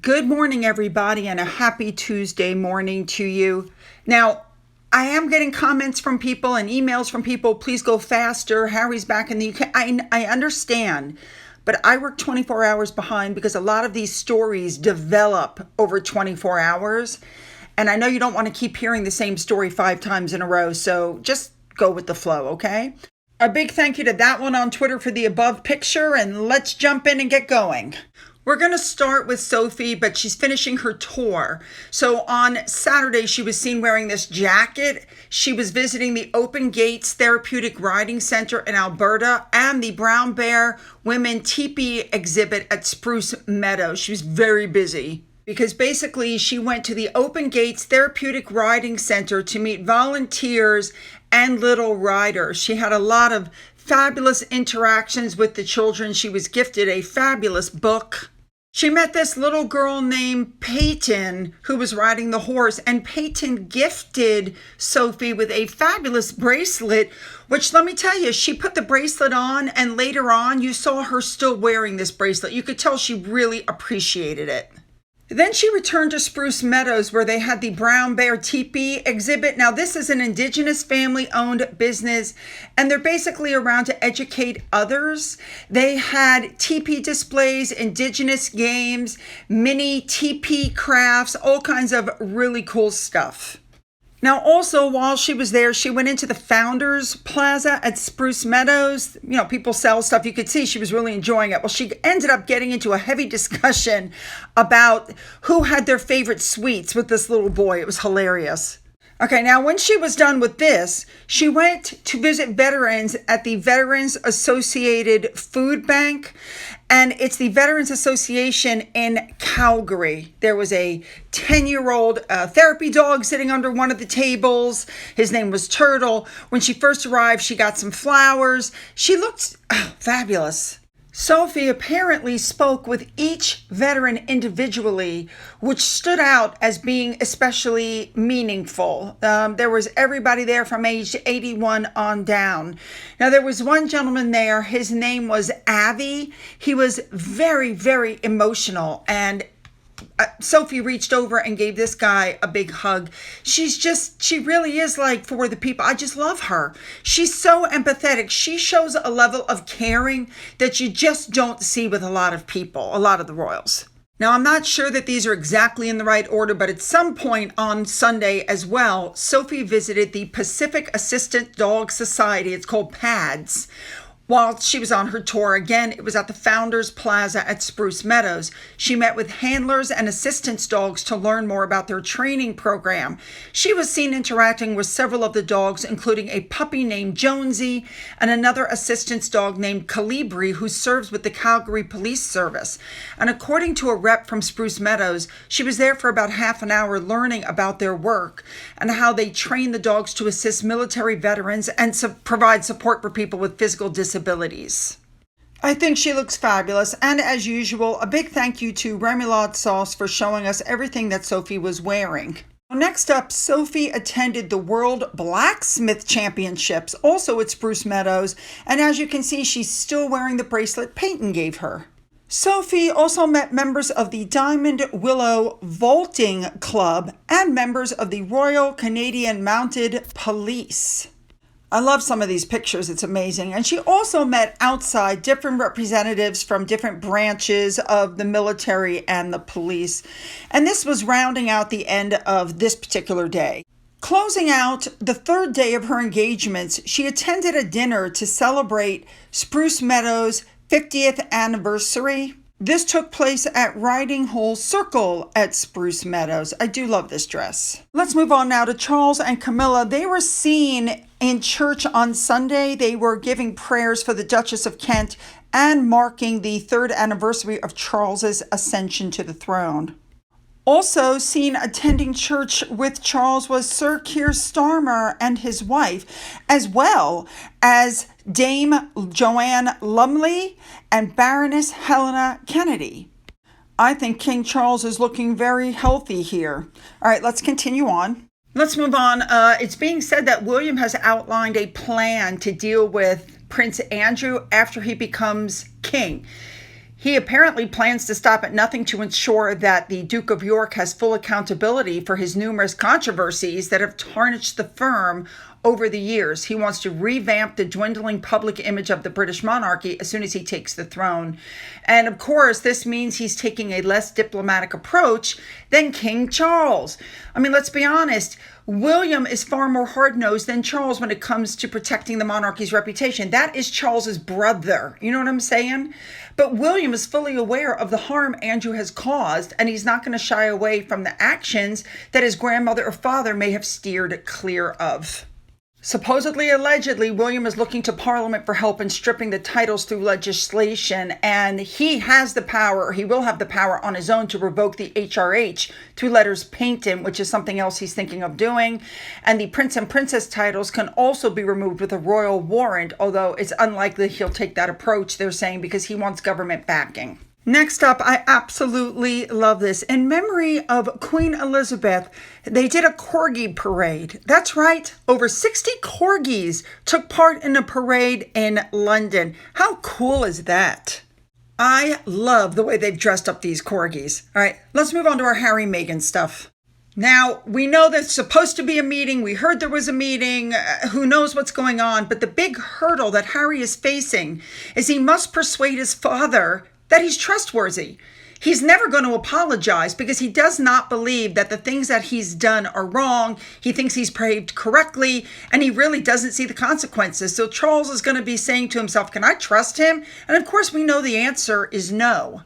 Good morning, everybody, and a happy Tuesday morning to you. Now, I am getting comments from people and emails from people. Please go faster. Harry's back in the UK. I understand, but I work 24 hours behind because a lot of these stories develop over 24 hours. And I know you don't want to keep hearing the same story 5 times in a row, so just go with the flow, okay? A big thank you to that one on Twitter for the above picture, and let's jump in and get going. We're going to start with Sophie, but she's finishing her tour. So on Saturday, she was seen wearing this jacket. She was visiting the Open Gates Therapeutic Riding Center in Alberta and the Brown Bear Women Teepee exhibit at Spruce Meadows. She was very busy because basically she went to the Open Gates Therapeutic Riding Center to meet volunteers and little riders. She had a lot of fabulous interactions with the children. She was gifted a fabulous book. She met this little girl named Peyton who was riding the horse, and Peyton gifted Sophie with a fabulous bracelet, which, let me tell you, she put the bracelet on, and later on you saw her still wearing this bracelet. You could tell she really appreciated it. Then she returned to Spruce Meadows where they had the Brown Bear Teepee exhibit. Now, this is an Indigenous family-owned business, and they're basically around to educate others. They had teepee displays, Indigenous games, mini teepee crafts, all kinds of really cool stuff. Now, also, while she was there, she went into the Founders Plaza at Spruce Meadows. You know, people sell stuff. You could see she was really enjoying it. Well, she ended up getting into a heavy discussion about who had their favorite sweets with this little boy. It was hilarious. Okay, now when she was done with this, she went to visit veterans at the Veterans Associated Food Bank, and it's the Veterans Association in Calgary. There was a 10-year-old therapy dog sitting under one of the tables. His name was Turtle. When she first arrived, she got some flowers. She looked fabulous. Sophie apparently spoke with each veteran individually, which stood out as being especially meaningful. There was everybody there from age 81 on down. Now, there was one gentleman there. His name was Avi. He was very, very emotional, and Sophie reached over and gave this guy a big hug. She really is like for the people. I just love her. She's so empathetic. She shows a level of caring that you just don't see with a lot of people, a lot of the royals. Now, I'm not sure that these are exactly in the right order, but at some point on Sunday as well, Sophie visited the Pacific Assistant Dog Society. It's called PADS. While she was on her tour, again, it was at the Founders Plaza at Spruce Meadows. She met with handlers and assistance dogs to learn more about their training program. She was seen interacting with several of the dogs, including a puppy named Jonesy and another assistance dog named Calibri, who serves with the Calgary Police Service. And according to a rep from Spruce Meadows, she was there for about half an hour learning about their work and how they train the dogs to assist military veterans and provide support for people with physical disabilities. I think she looks fabulous, and as usual, a big thank you to Remoulade Sauce for showing us everything that Sophie was wearing. Next up, Sophie attended the World Blacksmith Championships, also at Spruce Meadows, and as you can see, she's still wearing the bracelet Peyton gave her. Sophie also met members of the Diamond Willow Vaulting Club and members of the Royal Canadian Mounted Police. I love some of these pictures. It's amazing. And she also met outside different representatives from different branches of the military and the police. And this was rounding out the end of this particular day. Closing out the third day of her engagements, she attended a dinner to celebrate Spruce Meadows' 50th anniversary. This took place at Riding Hole Circle at Spruce Meadows. I do love this dress. Let's move on now to Charles and Camilla. They were seen in church on Sunday. They were giving prayers for the Duchess of Kent and marking the 3rd anniversary of Charles's ascension to the throne. Also seen attending church with Charles was Sir Keir Starmer and his wife, as well as Dame Joanne Lumley and Baroness Helena Kennedy. I think King Charles is looking very healthy here. All right, let's continue on. Let's move on. It's being said that William has outlined a plan to deal with Prince Andrew after he becomes king. He apparently plans to stop at nothing to ensure that the Duke of York has full accountability for his numerous controversies that have tarnished the firm over the years. He wants to revamp the dwindling public image of the British monarchy as soon as he takes the throne. And of course, this means he's taking a less diplomatic approach than King Charles. I mean, let's be honest. William is far more hard-nosed than Charles when it comes to protecting the monarchy's reputation. That is Charles's brother. You know what I'm saying? But William is fully aware of the harm Andrew has caused, and he's not going to shy away from the actions that his grandmother or father may have steered clear of. Supposedly, allegedly, William is looking to Parliament for help in stripping the titles through legislation, and he has the power, or he will have the power on his own to revoke the HRH through letters patent, which is something else he's thinking of doing. And the Prince and Princess titles can also be removed with a royal warrant, although it's unlikely he'll take that approach, they're saying, because he wants government backing. Next up, I absolutely love this. In memory of Queen Elizabeth, they did a corgi parade. That's right, over 60 corgis took part in a parade in London. How cool is that? I love the way they've dressed up these corgis. All right, let's move on to our Harry Meghan stuff. Now, we know there's supposed to be a meeting. We heard there was a meeting. Who knows what's going on? But the big hurdle that Harry is facing is he must persuade his father that he's trustworthy. He's never going to apologize because he does not believe that the things that he's done are wrong. He thinks he's behaved correctly, and he really doesn't see the consequences. So Charles is going to be saying to himself, can I trust him? And of course, we know the answer is no.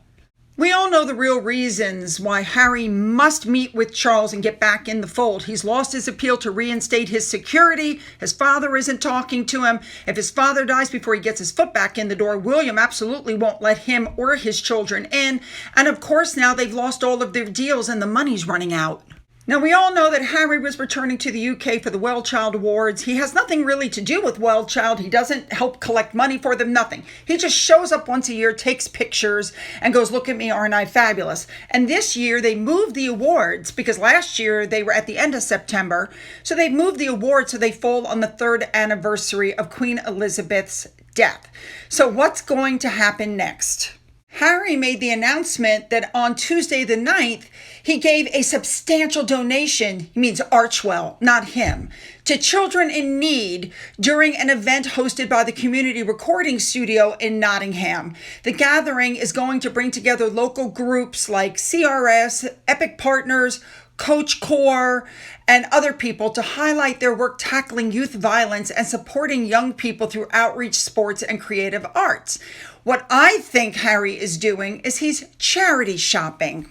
We all know the real reasons why Harry must meet with Charles and get back in the fold. He's lost his appeal to reinstate his security. His father isn't talking to him. If his father dies before he gets his foot back in the door, William absolutely won't let him or his children in. And of course, now they've lost all of their deals and the money's running out. Now, we all know that Harry was returning to the UK for the Well Child Awards. He has nothing really to do with Well Child. He doesn't help collect money for them, nothing. He just shows up once a year, takes pictures, and goes, look at me, aren't I fabulous? And this year, they moved the awards, because last year they were at the end of September. So they moved the awards so they fall on the 3rd anniversary of Queen Elizabeth's death. So what's going to happen next? Harry made the announcement that on Tuesday the 9th, he gave a substantial donation, he means Archwell, not him, to children in need during an event hosted by the Community Recording Studio in Nottingham. The gathering is going to bring together local groups like CRS, Epic Partners, Coach Core, and other people to highlight their work tackling youth violence and supporting young people through outreach, sports, and creative arts. What I think Harry is doing is he's charity shopping.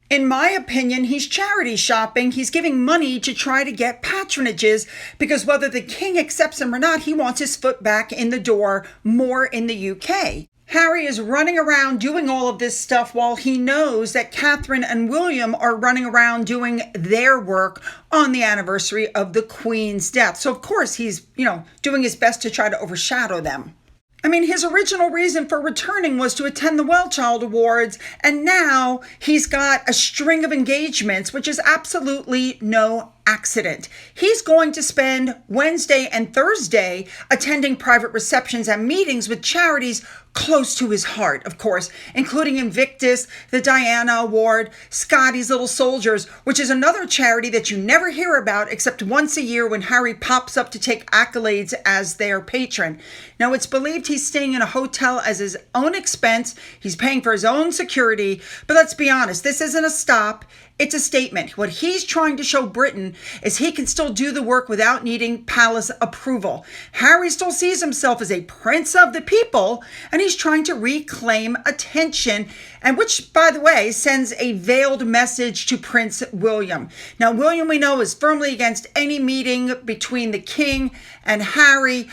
In my opinion, he's charity shopping. He's giving money to try to get patronages because whether the king accepts him or not, he wants his foot back in the door more in the UK. Harry is running around doing all of this stuff while he knows that Catherine and William are running around doing their work on the anniversary of the Queen's death. So of course he's, doing his best to try to overshadow them. I mean, his original reason for returning was to attend the Well Child Awards, and now he's got a string of engagements, which is absolutely no accident. He's going to spend Wednesday and Thursday attending private receptions and meetings with charities close to his heart, of course, including Invictus, the Diana Award, Scotty's Little Soldiers, which is another charity that you never hear about except once a year when Harry pops up to take accolades as their patron. Now, it's believed he's staying in a hotel as his own expense. He's paying for his own security. But let's be honest, this isn't a stop. It's a statement. What he's trying to show Britain is he can still do the work without needing palace approval. Harry still sees himself as a prince of the people, and he's trying to reclaim attention, and which, by the way, sends a veiled message to Prince William. Now, William, we know, is firmly against any meeting between the king and Harry,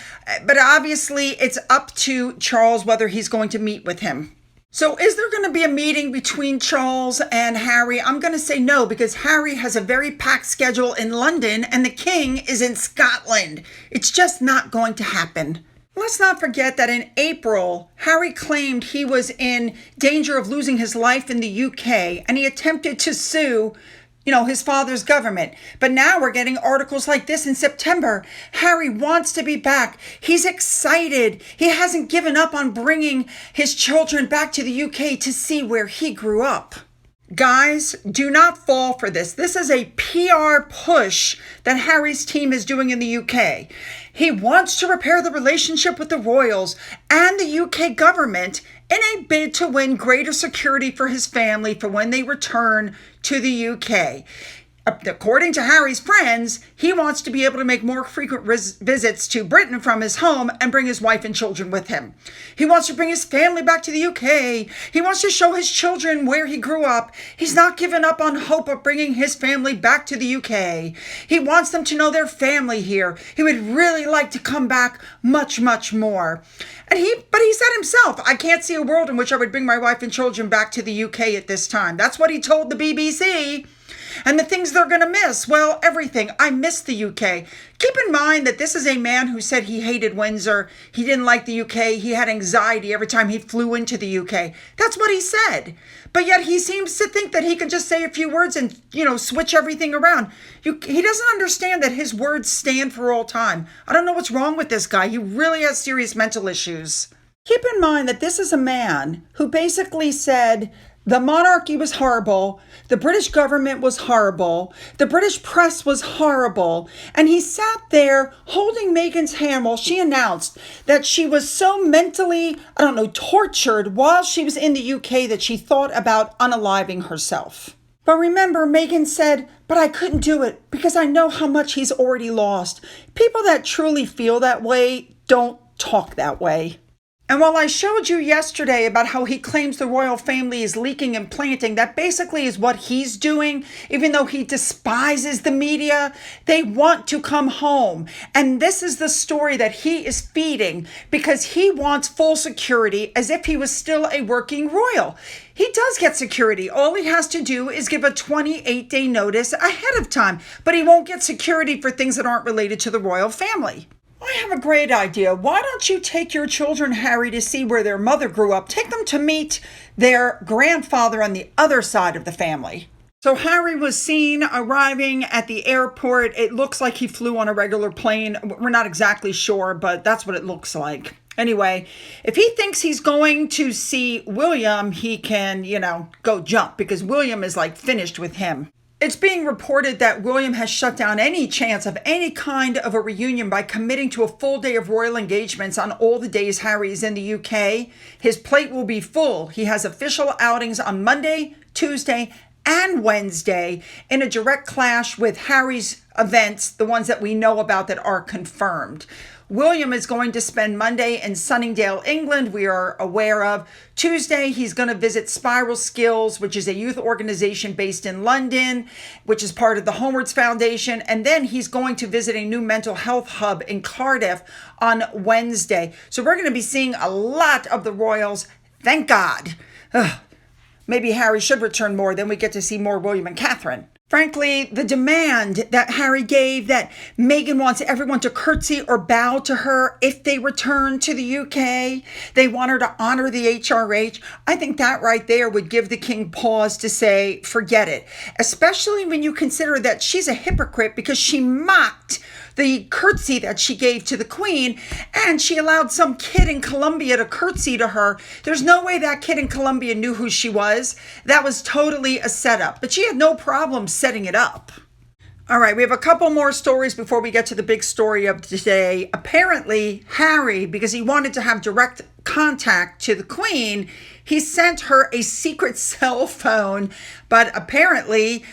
but obviously it's up to Charles whether he's going to meet with him. So is there going to be a meeting between Charles and Harry? I'm going to say no, because Harry has a very packed schedule in London and the king is in Scotland. It's just not going to happen. Let's not forget that in April, Harry claimed he was in danger of losing his life in the UK, and he attempted to sue his father's government. But now we're getting articles like this in September. Harry wants to be back. He's excited. He hasn't given up on bringing his children back to the UK to see where he grew up. Guys, do not fall for this. This is a PR push that Harry's team is doing in the UK. He wants to repair the relationship with the royals and the UK government in a bid to win greater security for his family for when they return to the UK. According to Harry's friends, he wants to be able to make more frequent visits to Britain from his home and bring his wife and children with him. He wants to bring his family back to the UK. He wants to show his children where he grew up. He's not given up on hope of bringing his family back to the UK. He wants them to know their family here. He would really like to come back much, much more. But he said himself, I can't see a world in which I would bring my wife and children back to the UK at this time. That's what he told the BBC. And the things they're going to miss, well, everything. I miss the UK. Keep in mind that this is a man who said he hated Windsor. He didn't like the UK. He had anxiety every time he flew into the UK. That's what he said. But yet he seems to think that he can just say a few words and, switch everything around. He doesn't understand that his words stand for all time. I don't know what's wrong with this guy. He really has serious mental issues. Keep in mind that this is a man who basically said the monarchy was horrible, the British government was horrible, the British press was horrible, and he sat there holding Meghan's hand while she announced that she was so mentally, tortured while she was in the UK that she thought about unaliving herself. But remember, Meghan said, but I couldn't do it because I know how much he's already lost. People that truly feel that way don't talk that way. And while I showed you yesterday about how he claims the royal family is leaking and planting, that basically is what he's doing, even though he despises the media, they want to come home. And this is the story that he is feeding because he wants full security as if he was still a working royal. He does get security. All he has to do is give a 28-day notice ahead of time, but he won't get security for things that aren't related to the royal family. I have a great idea. Why don't you take your children, Harry, to see where their mother grew up? Take them to meet their grandfather on the other side of the family. So Harry was seen arriving at the airport. It looks like he flew on a regular plane. We're not exactly sure, but that's what it looks like. Anyway, if he thinks he's going to see William, he can, go jump because William is finished with him. It's being reported that William has shut down any chance of any kind of a reunion by committing to a full day of royal engagements on all the days Harry is in the UK. His plate will be full. He has official outings on Monday, Tuesday, and Wednesday in a direct clash with Harry's events, the ones that we know about that are confirmed. William is going to spend Monday in Sunningdale, England, we are aware of. Tuesday, he's going to visit Spiral Skills, which is a youth organization based in London, which is part of the Homewards Foundation. And then he's going to visit a new mental health hub in Cardiff on Wednesday. So we're going to be seeing a lot of the royals. Thank God. Maybe Harry should return more, then we get to see more William and Catherine. Frankly, the demand that Harry gave that Meghan wants everyone to curtsy or bow to her if they return to the UK. They want her to honor the HRH. I think that right there would give the king pause to say, forget it. Especially when you consider that she's a hypocrite because she mocked the curtsy that she gave to the queen, and she allowed some kid in Colombia to curtsy to her. There's no way that kid in Colombia knew who she was. That was totally a setup, but she had no problem setting it up. All right, we have a couple more stories before we get to the big story of today. Apparently, Harry, because he wanted to have direct contact to the queen, he sent her a secret cell phone, but apparently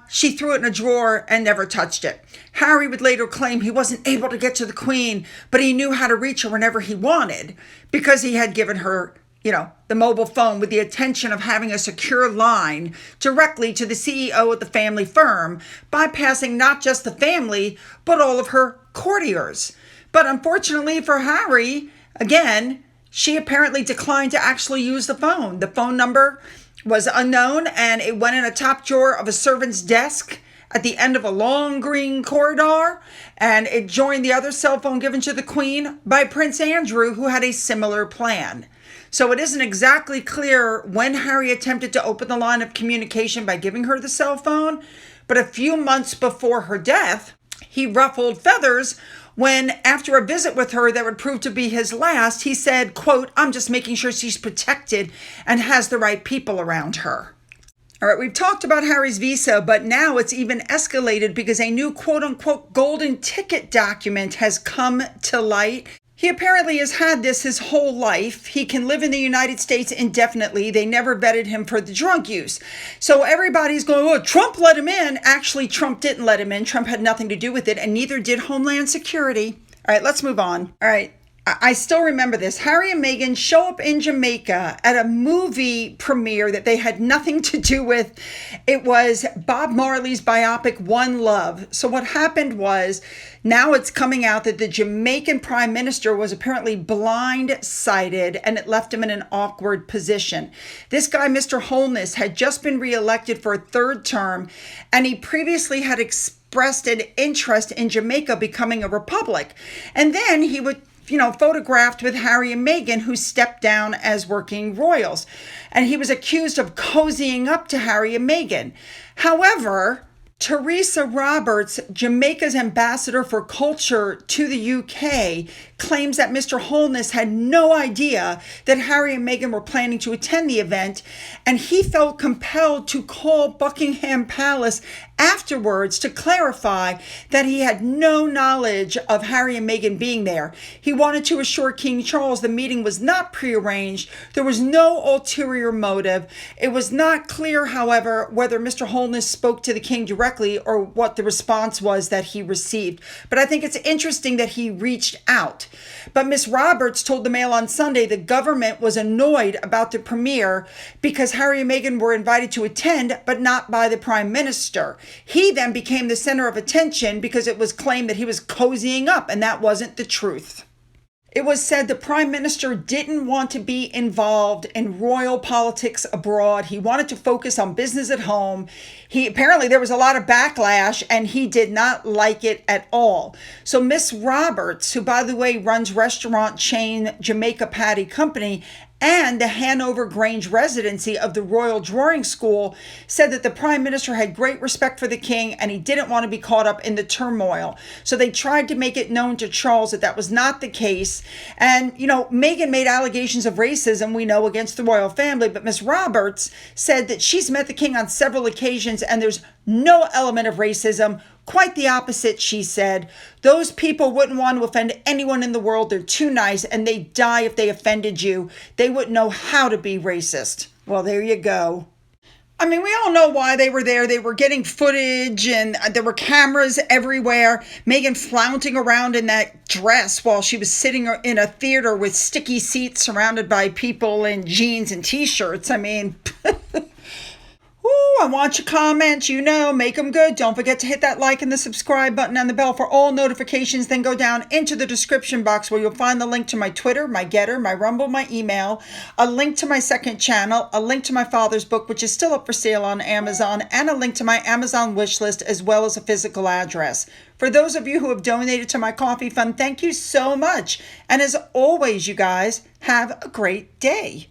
she threw it in a drawer and never touched it. Harry would later claim he wasn't able to get to the queen, but he knew how to reach her whenever he wanted because he had given her, the mobile phone with the intention of having a secure line directly to the CEO of the family firm, bypassing not just the family, but all of her courtiers. But unfortunately for Harry, again, she apparently declined to actually use the phone. The phone number was unknown and it went in a top drawer of a servant's desk at the end of a long green corridor, and it joined the other cell phone given to the Queen by Prince Andrew, who had a similar plan. So it isn't exactly clear when Harry attempted to open the line of communication by giving her the cell phone, but a few months before her death, he ruffled feathers when, after a visit with her that would prove to be his last, he said, quote, "I'm just making sure she's protected and has the right people around her." All right, we've talked about Harry's visa, but now it's even escalated because a new quote-unquote golden ticket document has come to light. He apparently has had this his whole life. He can live in the United States indefinitely. They never vetted him for the drug use. So everybody's going, oh, Trump let him in. Actually, Trump didn't let him in. Trump had nothing to do with it, and neither did Homeland Security. All right, let's move on. All right. I still remember this. Harry and Meghan show up in Jamaica at a movie premiere that they had nothing to do with. It was Bob Marley's biopic, One Love. So what happened was, now it's coming out that the Jamaican prime minister was apparently blindsided, and it left him in an awkward position. This guy, Mr. Holness, had just been reelected for a third term, and he previously had expressed an interest in Jamaica becoming a republic. And then he would photographed with Harry and Meghan, who stepped down as working royals. And he was accused of cozying up to Harry and Meghan. However, Teresa Roberts, Jamaica's ambassador for culture to the UK, claims that Mr. Holness had no idea that Harry and Meghan were planning to attend the event, and he felt compelled to call Buckingham Palace afterwards to clarify that he had no knowledge of Harry and Meghan being there. He wanted to assure King Charles the meeting was not prearranged. There was no ulterior motive. It was not clear, however, whether Mr. Holness spoke to the king directly or what the response was that he received. But I think it's interesting that he reached out. But Miss Roberts told the Mail on Sunday the government was annoyed about the premiere because Harry and Meghan were invited to attend, but not by the Prime Minister. He then became the center of attention because it was claimed that he was cozying up, and that wasn't the truth. It was said the Prime Minister didn't want to be involved in royal politics abroad. He wanted to focus on business at home. Apparently there was a lot of backlash, and he did not like it at all. So Miss Roberts, who by the way runs restaurant chain Jamaica Patty Company and the Hanover Grange residency of the Royal Drawing School, said that the Prime Minister had great respect for the king and he didn't want to be caught up in the turmoil. So they tried to make it known to Charles that that was not the case. And, Meghan made allegations of racism, we know, against the royal family, but Miss Roberts said that she's met the king on several occasions and there's no element of racism. Quite the opposite, she said. Those people wouldn't want to offend anyone in the world. They're too nice and they'd die if they offended you. They wouldn't know how to be racist. Well, there you go. I mean, we all know why they were there. They were getting footage and there were cameras everywhere. Meghan flaunting around in that dress while she was sitting in a theater with sticky seats surrounded by people in jeans and t-shirts. I mean... Ooh, I want your comments, make them good. Don't forget to hit that like and the subscribe button and the bell for all notifications. Then go down into the description box where you'll find the link to my Twitter, my Gettr, my Rumble, my email, a link to my second channel, a link to my father's book, which is still up for sale on Amazon, and a link to my Amazon wish list, as well as a physical address. For those of you who have donated to my coffee fund, thank you so much. And as always, you guys, have a great day.